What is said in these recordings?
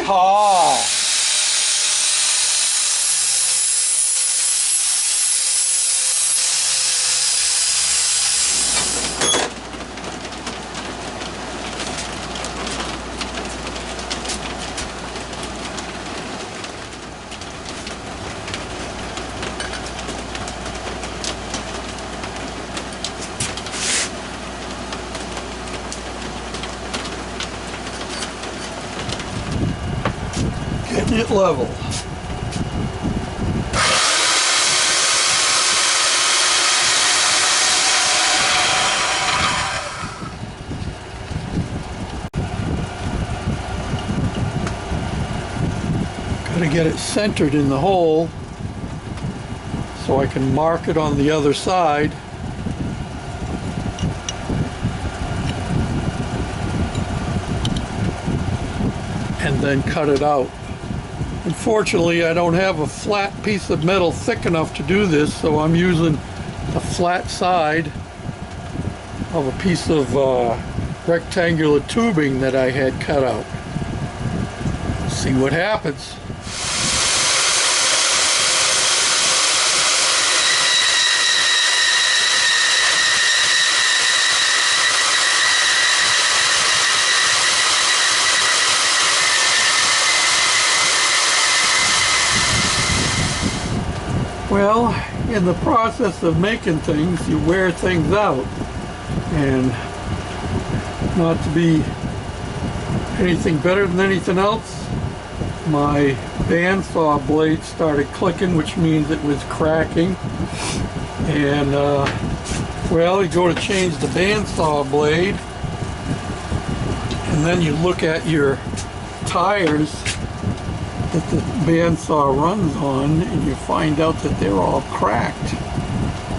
Oh. Getting it level. Gotta get it centered in the hole so I can mark it on the other side. And then cut it out. Unfortunately, I don't have a flat piece of metal thick enough to do this, so I'm using the flat side of a piece of rectangular tubing that I had cut out. See what happens. Well, in the process of making things, you wear things out, and not to be anything better than anything else, my bandsaw blade started clicking, which means it was cracking. And well, you go to change the bandsaw blade, and then you look at your tires that the bandsaw runs on, and you find out that they're all cracked.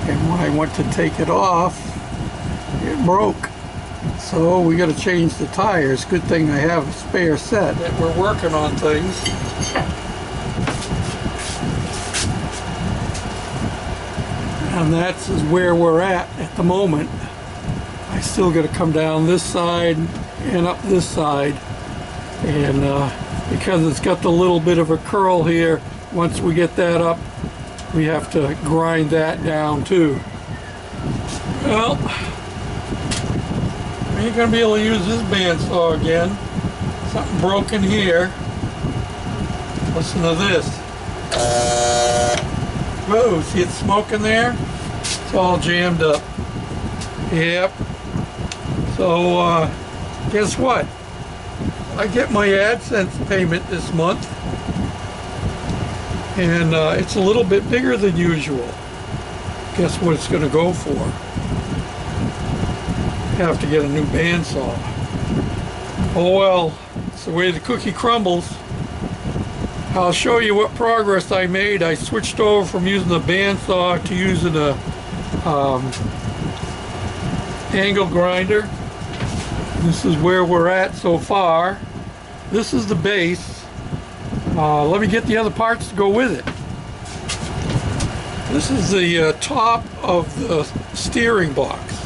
And when I went to take it off, it broke. So we got to change the tires. Good thing I have a spare set. We're working on things. And that's where we're at the moment. I still got to come down this side and up this side. And because it's got the little bit of a curl here, once we get that up, we have to grind that down too. Well, I ain't gonna be able to use this bandsaw again. Something broken here. Listen to this. Whoa, see it smoking there? It's all jammed up. Yep. So, guess what? I get my AdSense payment this month, and it's a little bit bigger than usual. Guess what it's going to go for? Have to get a new bandsaw. Oh well, it's the way the cookie crumbles. I'll show you what progress I made. I switched over from using the bandsaw to using a angle grinder. This is where we're at so far. This is the base. Let me get the other parts to go with it. This is the top of the steering box.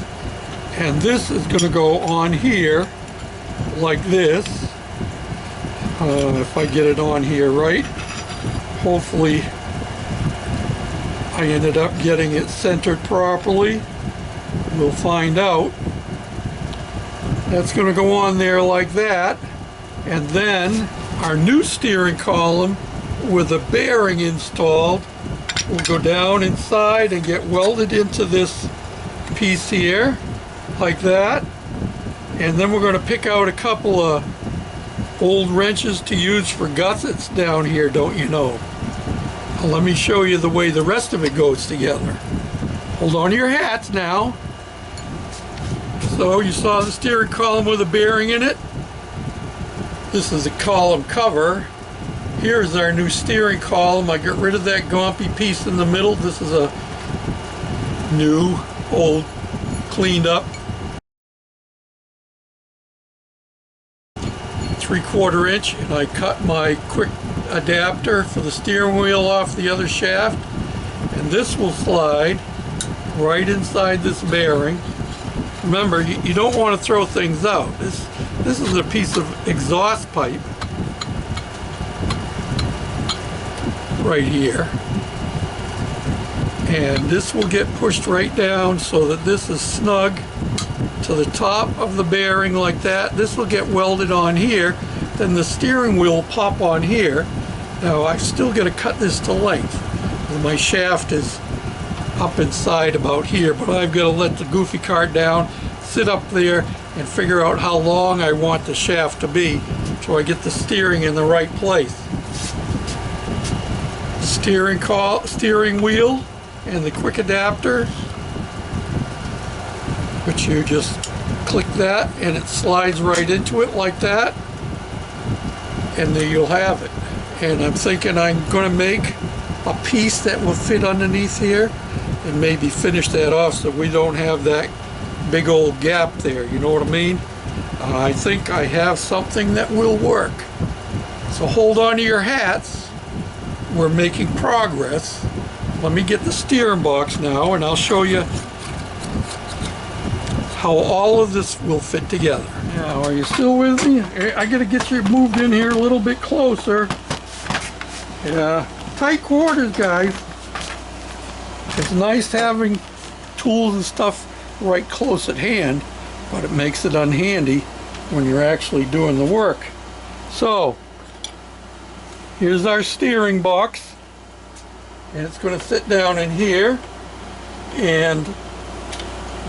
And this is going to go on here like this. If I get it on here right. Hopefully I ended up getting it centered properly. We'll find out. That's going to go on there like that, and then our new steering column with a bearing installed will go down inside and get welded into this piece here like that. And then we're going to pick out a couple of old wrenches to use for gussets down here, don't you know. Well, let me show you the way the rest of it goes together. Hold on to your hats now. So you saw the steering column with a bearing in it. This is a column cover. Here's our new steering column. I got rid of that gompy piece in the middle. This is a new, old, cleaned up 3/4 inch, and I cut my quick adapter for the steering wheel off the other shaft, and this will slide right inside this bearing. Remember, you don't want to throw things out. This is a piece of exhaust pipe, right here. And this will get pushed right down so that this is snug to the top of the bearing like that. This will get welded on here. Then the steering wheel will pop on here. Now I've still got to cut this to length. My shaft is up inside about here, but I've got to let the goofy cart down, sit up there, and figure out how long I want the shaft to be so I get the steering in the right place. Steering wheel and the quick adapter, which you just click that and it slides right into it like that, and there you'll have it. And I'm thinking I'm going to make a piece that will fit underneath here and maybe finish that off so we don't have that big old gap there, you know what I mean? I think I have something that will work. So hold on to your hats. We're making progress. Let me get the steering box now and I'll show you how all of this will fit together. Now, are you still with me? I gotta get you moved in here a little bit closer. Yeah, tight quarters, guys. It's nice having tools and stuff right close at hand, but it makes it unhandy when you're actually doing the work. So, here's our steering box, and it's going to sit down in here, and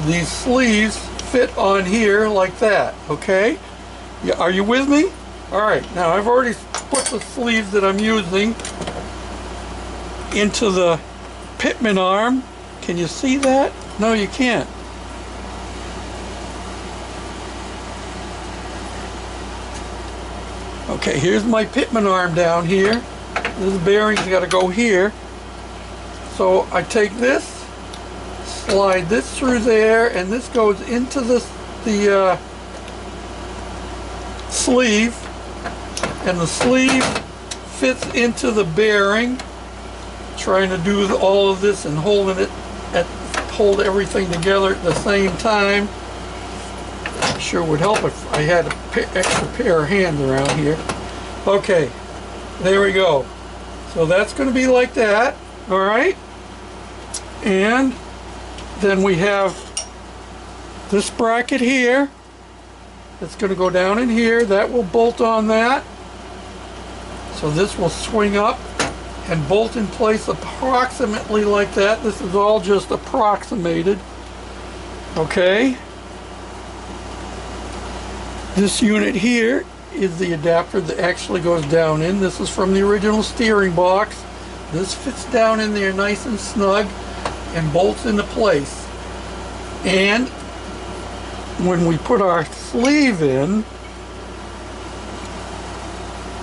these sleeves fit on here like that, okay? Yeah, are you with me? Alright, now I've already put the sleeves that I'm using into the pitman arm. Can you see that? No, you can't. Okay, here's my pitman arm down here. This bearing's got to go here. So I take this, slide this through there, and this goes into the sleeve, and the sleeve fits into the bearing. Trying to do all of this and hold everything together at the same time. Sure would help if I had an extra pair of hands around here. Okay, there we go. So that's going to be like that, all right? And then we have this bracket here. That's going to go down in here. That will bolt on that. So this will swing up and bolt in place approximately like that. This is all just approximated. Okay. This unit here is the adapter that actually goes down in. This is from the original steering box. This fits down in there nice and snug and bolts into place. And when we put our sleeve in,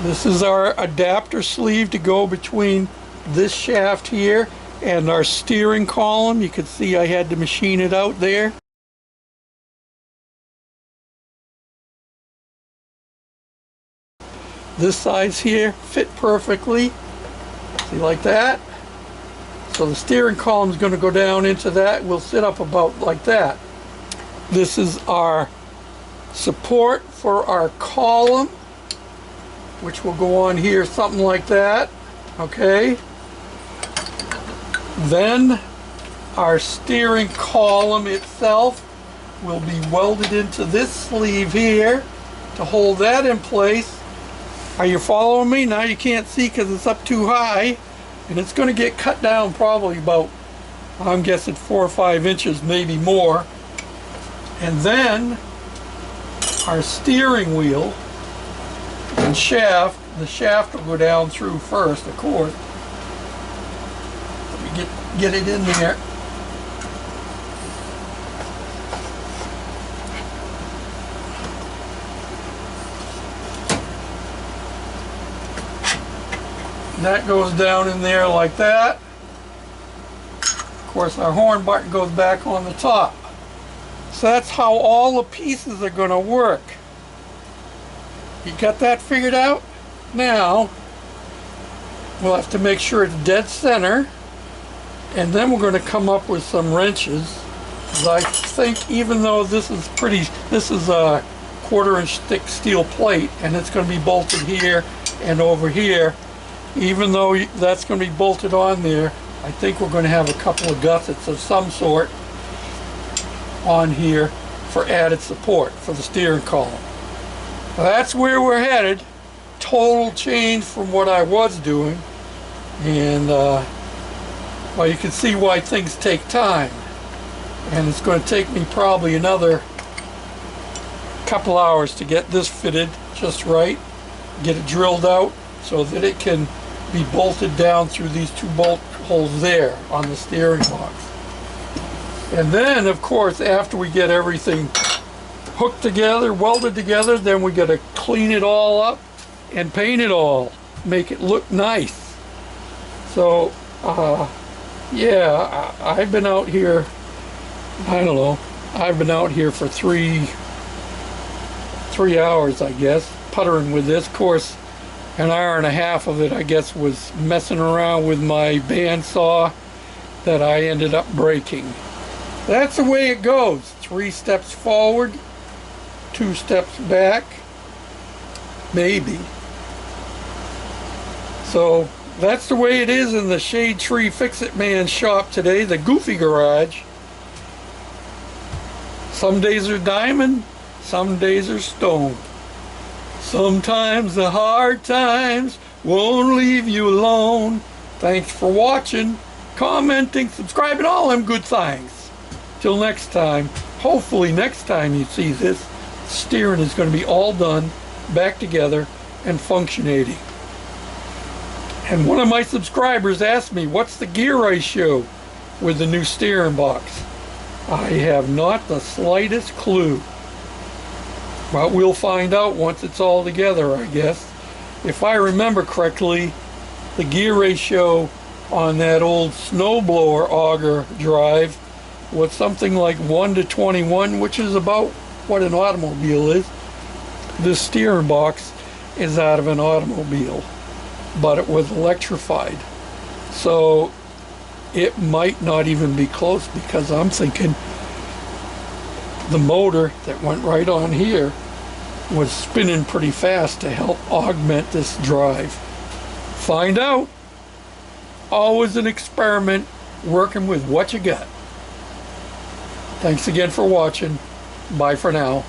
this is our adapter sleeve to go between this shaft here and our steering column. You can see I had to machine it out there. This size here fit perfectly. See, like that. So the steering column is going to go down into that. We'll sit up about like that. This is our support for our column, which will go on here something like that. Okay. Then our steering column itself will be welded into this sleeve here to hold that in place. Are you following me? Now you can't see because it's up too high, and it's going to get cut down probably about, I'm guessing 4 or 5 inches, maybe more. And then our steering wheel and shaft, the shaft will go down through first, of course. Let me get it in there. That goes down in there like that. Of course, our horn button goes back on the top. So that's how all the pieces are going to work. You got that figured out? Now, we'll have to make sure it's dead center, and then we're going to come up with some wrenches. I think even though this is a 1/4 inch thick steel plate, and it's going to be bolted here and over here, even though that's going to be bolted on there, I think we're going to have a couple of gussets of some sort on here for added support for the steering column. That's where we're headed. Total change from what I was doing. And well, you can see why things take time. And it's going to take me probably another couple hours to get this fitted just right, get it drilled out so that it can be bolted down through these two bolt holes there on the steering box. And then, of course, after we get everything hooked together, welded together, then we got to clean it all up and paint it all, make it look nice. So yeah, I've been out here, I don't know, I've been out here for three hours, I guess, puttering with this. Of course, an hour and a half of it, I guess, was messing around with my bandsaw that I ended up breaking. That's the way it goes. 3 steps forward, 2 steps back, maybe. So that's the way it is in the Shade Tree Fix-It Man shop today, the Goofy Garage. Some days are diamond, some days are stone. Sometimes the hard times won't leave you alone. Thanks for watching, commenting, subscribing, all them good things. Till next time, hopefully next time you see this, steering is going to be all done, back together, and functionating. And one of my subscribers asked me, what's the gear ratio with the new steering box? I have not the slightest clue. But we'll find out once it's all together, I guess. If I remember correctly, the gear ratio on that old snowblower auger drive was something like 1:21, which is about what an automobile is. This steering box is out of an automobile, but it was electrified. So it might not even be close, because I'm thinking the motor that went right on here was spinning pretty fast to help augment this drive. Find out. Always an experiment, working with what you got. Thanks again for watching. Bye for now.